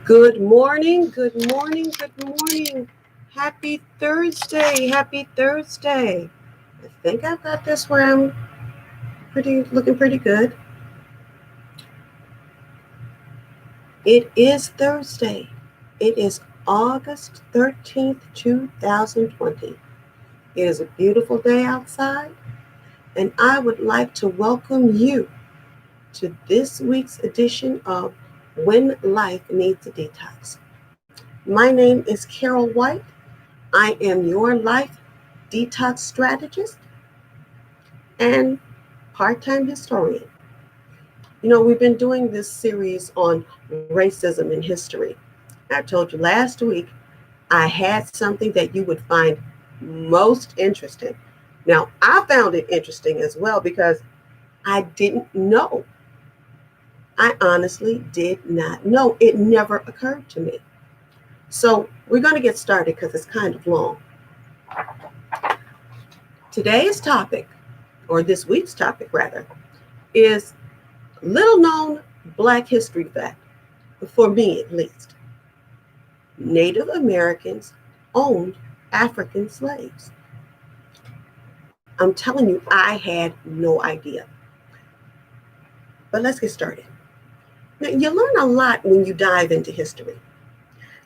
Good morning, good morning, good morning. Happy Thursday, happy Thursday. I think I've got this where I'm looking pretty good. It is Thursday. It is August 13th, 2020. It is a beautiful day outside, and I would like to welcome you to this week's edition of When Life Needs a Detox. My name is Carol White. I am your life detox strategist and part-time historian. We've been doing this series on racism in history. I told you last week I had something that you would find most interesting. Now, I found it interesting as well because I didn't know. I honestly did not know. It never occurred to me. So we're going to get started because it's kind of long. Today's topic, or this week's topic rather, is little known Black history fact, for me at least. Native Americans owned African slaves. I'm telling you, I had no idea. But let's get started. Now, you learn a lot when you dive into history.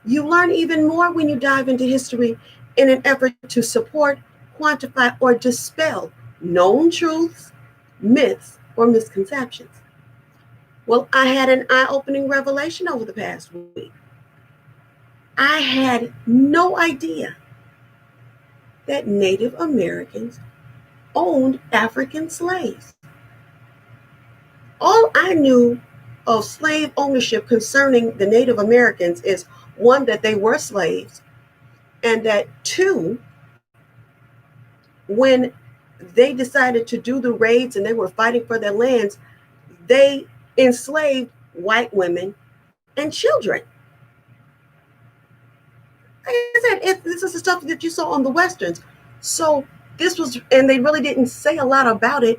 You learn even more when you dive into history in an effort to support, quantify, or dispel known truths, myths, or misconceptions. Well, I had an eye-opening revelation over the past week. I had no idea that Native Americans owned African slaves. All I knew of slave ownership concerning the Native Americans is one, that they were slaves, and that two, when they decided to do the raids and they were fighting for their lands, they enslaved white women and children. Like I said, this is the stuff that you saw on the Westerns. So this was, and they really didn't say a lot about it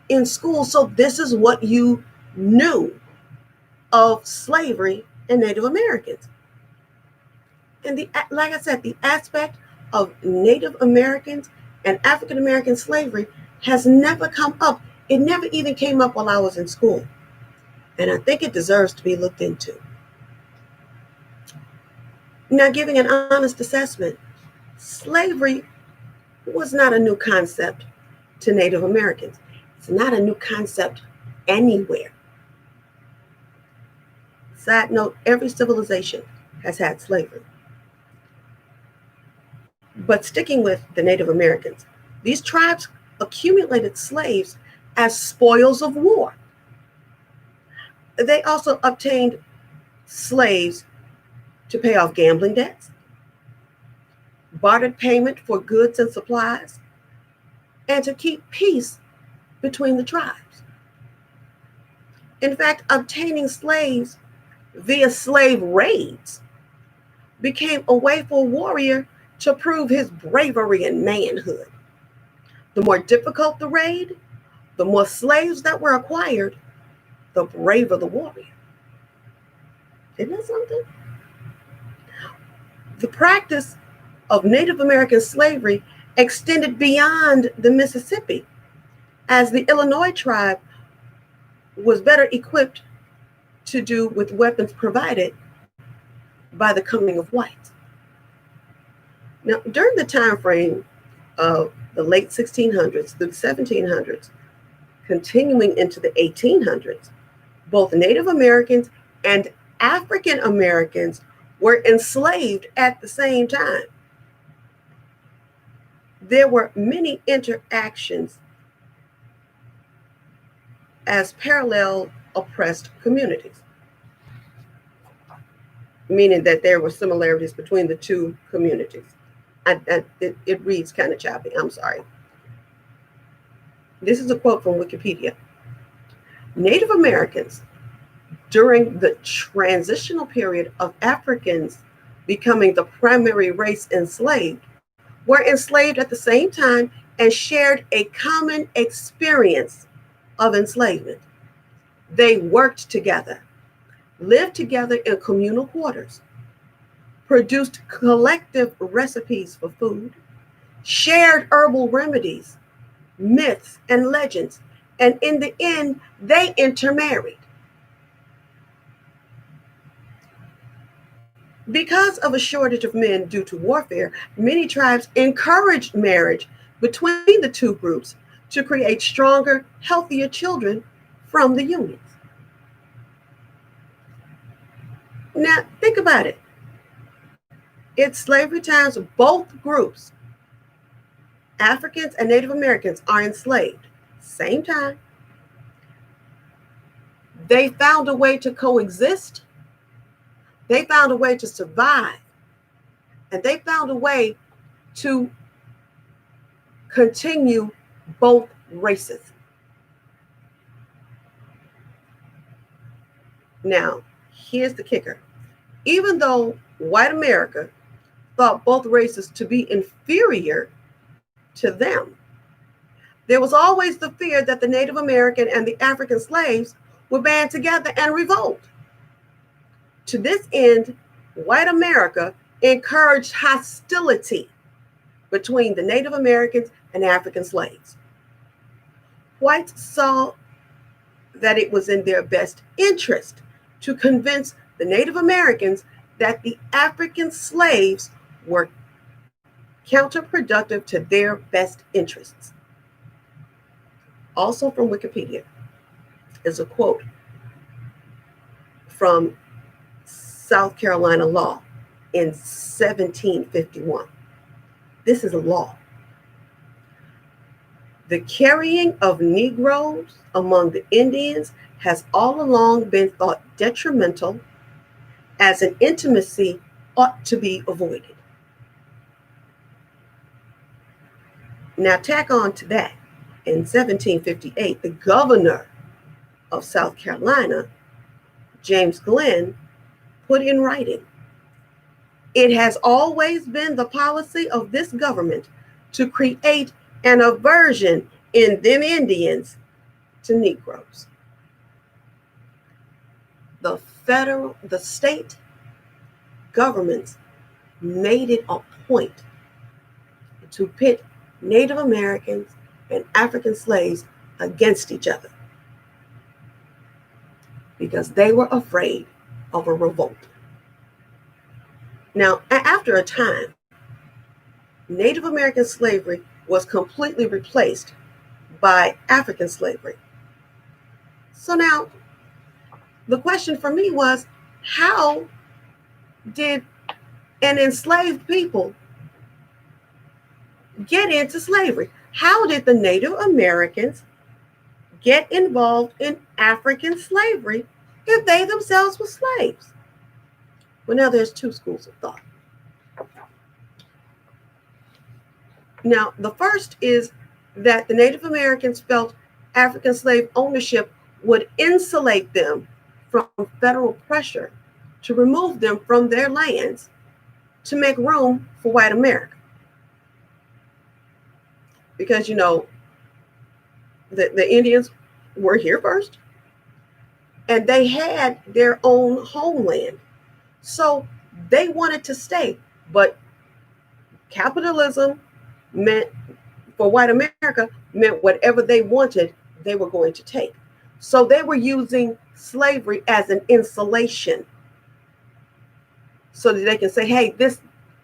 in school. So this is what you knew of slavery and Native Americans. And like I said, the aspect of Native Americans and African American slavery has never come up. It never even came up while I was in school. And I think it deserves to be looked into. Now, giving an honest assessment, slavery was not a new concept to Native Americans. It's not a new concept anywhere. Side note, every civilization has had slavery. But sticking with the Native Americans, these tribes accumulated slaves as spoils of war. They also obtained slaves to pay off gambling debts, bartered payment for goods and supplies, and to keep peace between the tribes. In fact, obtaining slaves via slave raids became a way for a warrior to prove his bravery and manhood. The more difficult the raid, the more slaves that were acquired, the braver the warrior. Isn't that something? The practice of Native American slavery extended beyond the Mississippi, as the Illinois tribe was better equipped to do with weapons provided by the coming of whites. Now, during the time frame of the late 1600s through the 1700s, continuing into the 1800s, both Native Americans and African Americans were enslaved at the same time. There were many interactions as parallel oppressed communities, meaning that there were similarities between the two communities. It reads kind of choppy. I'm sorry. This is a quote from Wikipedia. Native Americans, during the transitional period of Africans becoming the primary race enslaved, were enslaved at the same time and shared a common experience of enslavement. They worked together, lived together in communal quarters, produced collective recipes for food, shared herbal remedies, myths, and legends, and in the end, they intermarried. Because of a shortage of men due to warfare, many tribes encouraged marriage between the two groups to create stronger, healthier children from the unions. Now, think about it. In slavery times, both groups, Africans and Native Americans, are enslaved. Same time. They found a way to coexist. They found a way to survive. And they found a way to continue both races. Now, here's the kicker. Even though white America thought both races to be inferior to them, there was always the fear that the Native American and the African slaves would band together and revolt. To this end, white America encouraged hostility between the Native Americans and African slaves. Whites saw that it was in their best interest to convince the Native Americans that the African slaves were counterproductive to their best interests. Also from Wikipedia is a quote from South Carolina law in 1751. This is a law. The carrying of Negroes among the Indians has all along been thought detrimental, as an intimacy ought to be avoided. Now, tack on to that, in 1758, the governor of South Carolina, James Glenn, put in writing, "It has always been the policy of this government to create an aversion in them Indians to Negroes." The state governments made it a point to pit Native Americans and African slaves against each other because they were afraid of a revolt. Now, after a time, Native American slavery was completely replaced by African slavery. So now, the question for me was, how did an enslaved people get into slavery? How did the Native Americans get involved in African slavery if they themselves were slaves? Well, now there's two schools of thought. Now, the first is that the Native Americans felt African slave ownership would insulate them from federal pressure to remove them from their lands to make room for white America. Because, the Indians were here first, and they had their own homeland. So they wanted to stay, but capitalism meant, for white America, meant whatever they wanted, they were going to take. So they were using slavery as an insulation so that they can say, hey,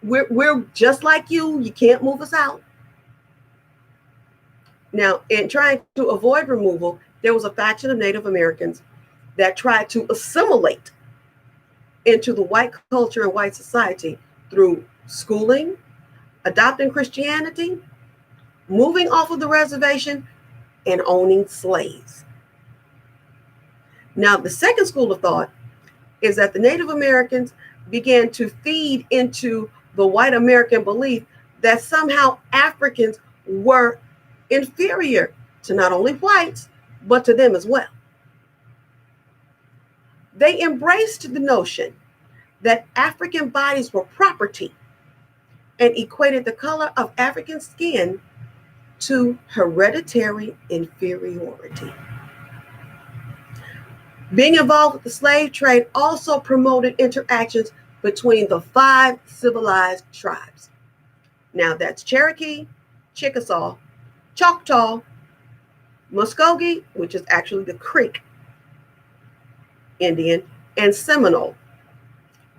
we're just like you. You can't move us out. Now, in trying to avoid removal, there was a faction of Native Americans that tried to assimilate into the white culture and white society through schooling, adopting Christianity, moving off of the reservation, and owning slaves. Now, the second school of thought is that the Native Americans began to feed into the white American belief that somehow Africans were inferior to not only whites, but to them as well. They embraced the notion that African bodies were property and equated the color of African skin to hereditary inferiority. Being involved with the slave trade also promoted interactions between the 5 civilized tribes. Now that's Cherokee, Chickasaw, Choctaw, Muskogee, which is actually the Creek Indian, and Seminole.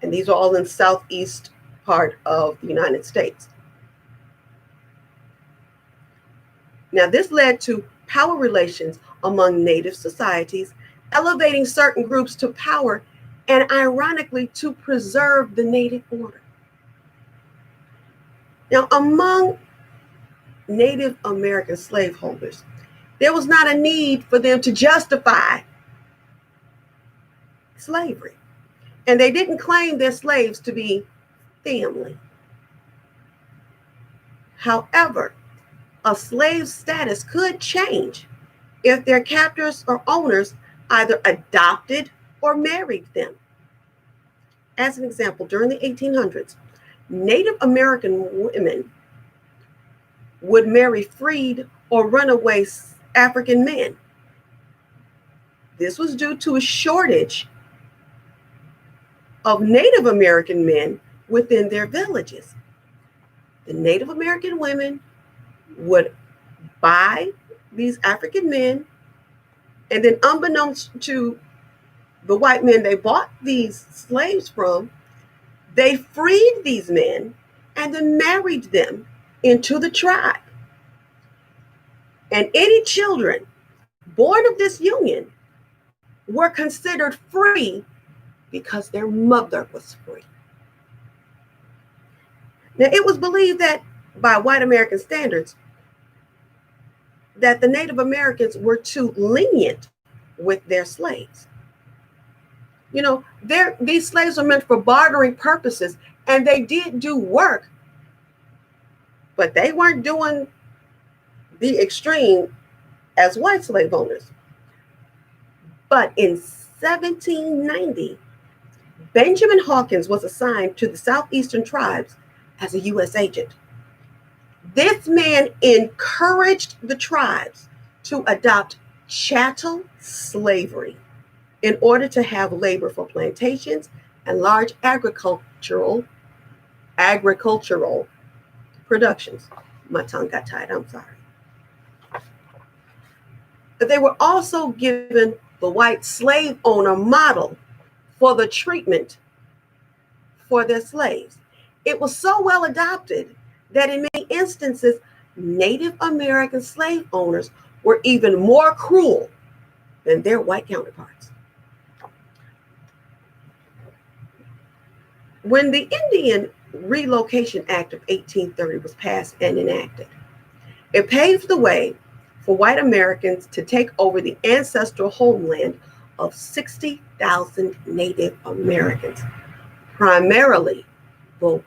And these are all in the southeast part of the United States. Now, this led to power relations among Native societies, elevating certain groups to power and, ironically, to preserve the Native order. Now, among Native American slaveholders, there was not a need for them to justify slavery, and they didn't claim their slaves to be family. However, a slave's status could change if their captors or owners either adopted or married them. As an example, during the 1800s, Native American women would marry freed or runaway African men. This was due to a shortage of Native American men within their villages. The Native American women would buy these African men, and then unbeknownst to the white men they bought these slaves from, they freed these men and then married them into the tribe. And any children born of this union were considered free because their mother was free. Now, it was believed that by white American standards, that the Native Americans were too lenient with their slaves. You know, these slaves are meant for bartering purposes, and they did do work, but they weren't doing the extreme as white slave owners. But in 1790, Benjamin Hawkins was assigned to the southeastern tribes as a U.S. agent. This man encouraged the tribes to adopt chattel slavery in order to have labor for plantations and large agricultural productions. My tongue got tied, I'm sorry. But they were also given the white slave owner model for the treatment for their slaves. It was so well adopted that in many instances, Native American slave owners were even more cruel than their white counterparts. When the Indian Relocation Act of 1830 was passed and enacted, it paved the way for white Americans to take over the ancestral homeland of 60,000 Native Americans, primarily the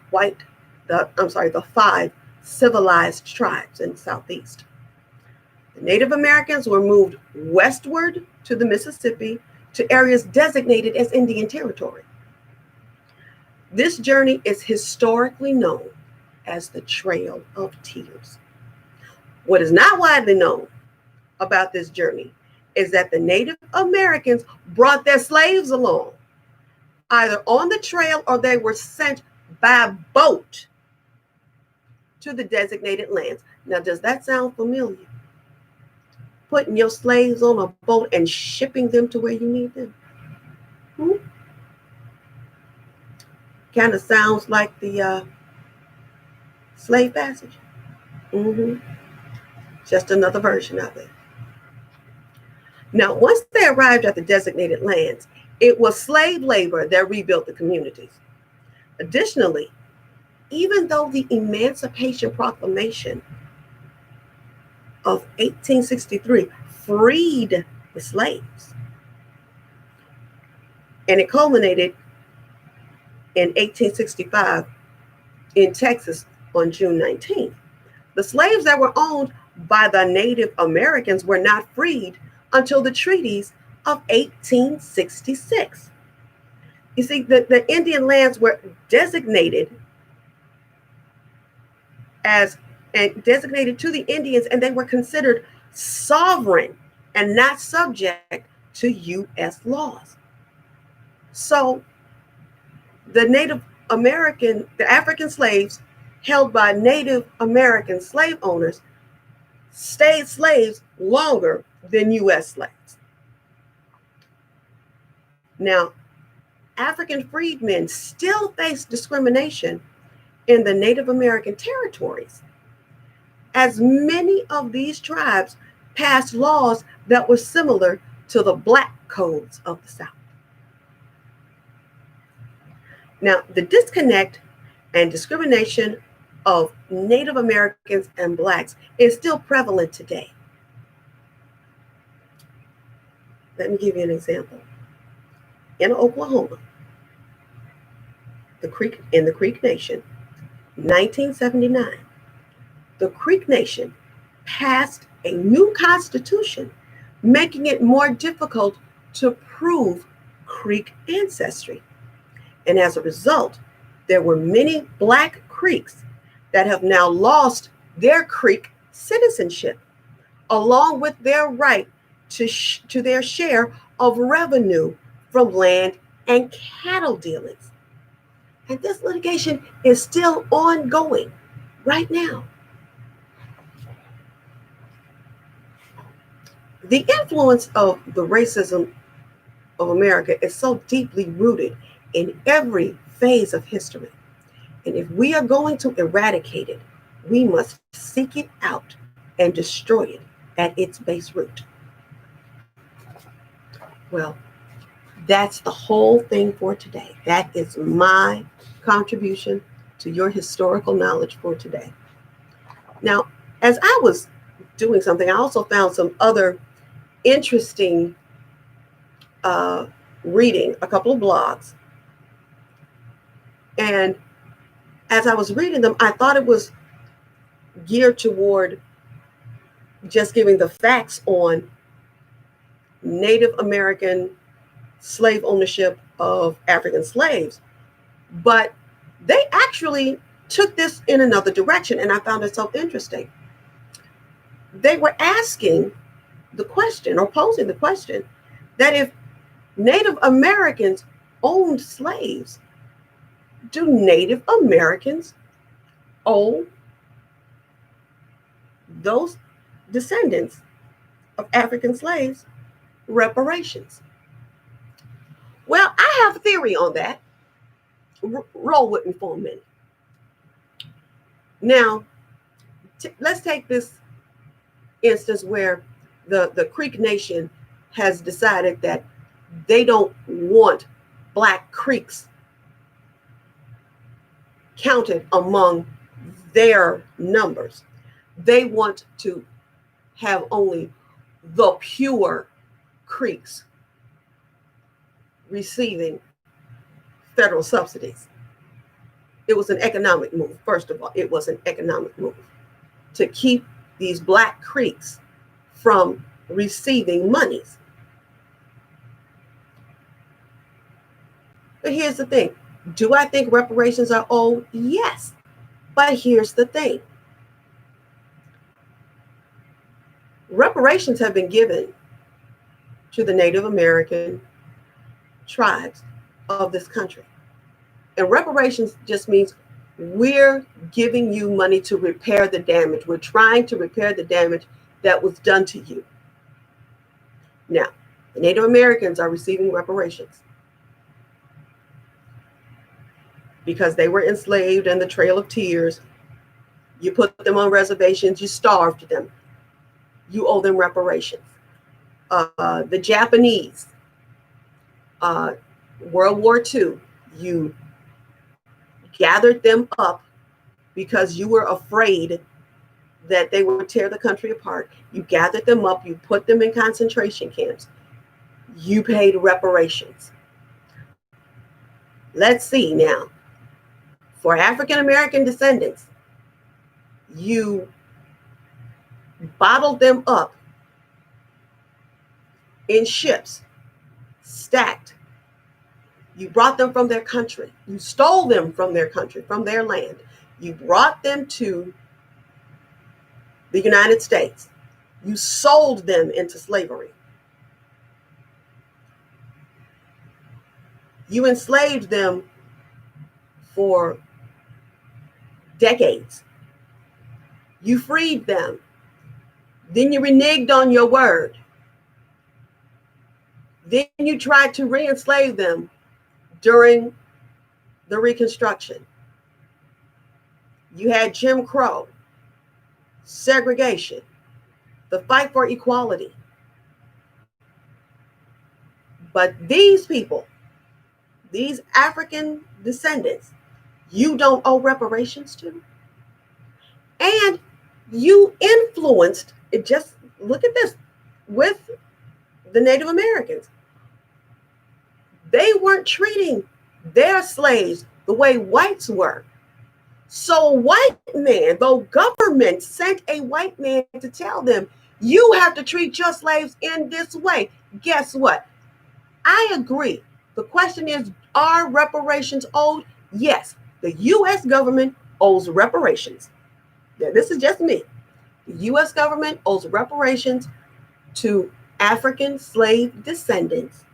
5 civilized tribes in the Southeast. The Native Americans were moved westward to the Mississippi to areas designated as Indian Territory. This journey is historically known as the Trail of Tears. What is not widely known about this journey is that the Native Americans brought their slaves along, either on the trail or they were sent by boat to the designated lands. Now, does that sound familiar? Putting your slaves on a boat and shipping them to where you need them? Kind of sounds like the slave passage. Just another version of it. Now, once they arrived at the designated lands, it was slave labor that rebuilt the communities. Additionally, even though the Emancipation Proclamation of 1863 freed the slaves, and it culminated in 1865 in Texas on June 19th, the slaves that were owned by the Native Americans were not freed until the treaties of 1866. You see, the Indian lands were designated designated to the Indians, and they were considered sovereign and not subject to U.S. laws. So the African slaves held by Native American slave owners stayed slaves longer than U.S. slaves. Now, African freedmen still face discrimination in the Native American territories, as many of these tribes passed laws that were similar to the black codes of the South. Now, the disconnect and discrimination of Native Americans and Blacks is still prevalent today. Let me give you an example. In Oklahoma, in the Creek Nation, 1979, the Creek Nation passed a new constitution, making it more difficult to prove Creek ancestry. And as a result, there were many Black Creeks that have now lost their Creek citizenship, along with their right to their share of revenue from land and cattle dealings. And this litigation is still ongoing right now. The influence of the racism of America is so deeply rooted in every phase of history. And if we are going to eradicate it, we must seek it out and destroy it at its base root. Well, that's the whole thing for today. That is my contribution to your historical knowledge for today. Now, as I was doing something, I also found some other interesting reading, a couple of blogs. And as I was reading them, I thought it was geared toward just giving the facts on Native American slave ownership of African slaves. But they actually took this in another direction, and I found it so interesting. They were asking the question, or posing the question, that if Native Americans owned slaves, do Native Americans owe those descendants of African slaves reparations? Well, I have a theory on that. Roll with me for a minute. Now, let's take this instance where the Creek Nation has decided that they don't want Black Creeks counted among their numbers. They want to have only the pure Creeks receiving federal subsidies. It was an economic move. First of all, it was an economic move to keep these Black Creeks from receiving monies. But here's the thing. Do I think reparations are owed? Yes. But here's the thing. Reparations have been given to the Native American tribes of this country. And reparations just means we're giving you money to repair the damage. We're trying to repair the damage that was done to you. Now, the Native Americans are receiving reparations because they were enslaved in the Trail of Tears. You put them on reservations, you starved them. You owe them reparations. The Japanese, World War II, you gathered them up because you were afraid that they would tear the country apart. You gathered them up, you put them in concentration camps. You paid reparations. Let's see now. For African American descendants, you bottled them up in ships, stacked. You brought them from their country. You stole them from their country, from their land. You brought them to the United States. You sold them into slavery. You enslaved them for decades. You freed them. Then you reneged on your word. Then you tried to re-enslave them during the Reconstruction. You had Jim Crow, segregation, the fight for equality. But these people, these African descendants, you don't owe reparations to. And you influenced it. Just look at this with the Native Americans. They weren't treating their slaves the way whites were. So white man, though government sent a white man to tell them, you have to treat your slaves in this way. Guess what? I agree. The question is, are reparations owed? Yes, the U.S. government owes reparations. Now, this is just me. The U.S. government owes reparations to African slave descendants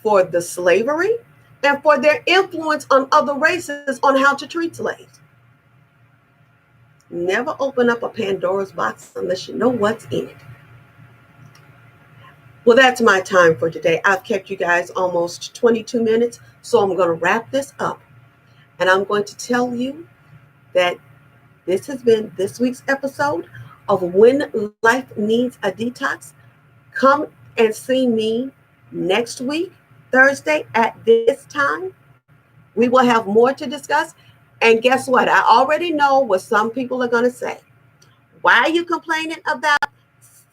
for the slavery and for their influence on other races on how to treat slaves. Never open up a Pandora's box unless you know what's in it. Well, that's my time for today. I've kept you guys almost 22 minutes, so I'm going to wrap this up. And I'm going to tell you that this has been this week's episode of When Life Needs a Detox. Come and see me next week, Thursday at this time. We will have more to discuss. And guess what? I already know what some people are going to say. Why are you complaining about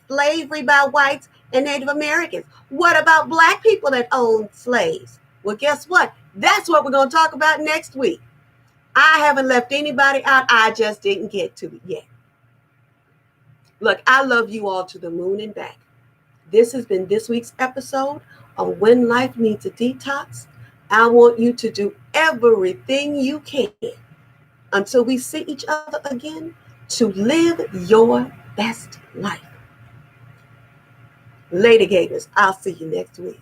slavery by whites and Native Americans? What about Black people that owned slaves? Well, guess what? That's what we're going to talk about next week. I haven't left anybody out. I just didn't get to it yet. Look, I love you all to the moon and back. This has been this week's episode of When Life Needs a Detox. I want you to do everything you can until we see each other again to live your best life. Later, Gators. I'll see you next week.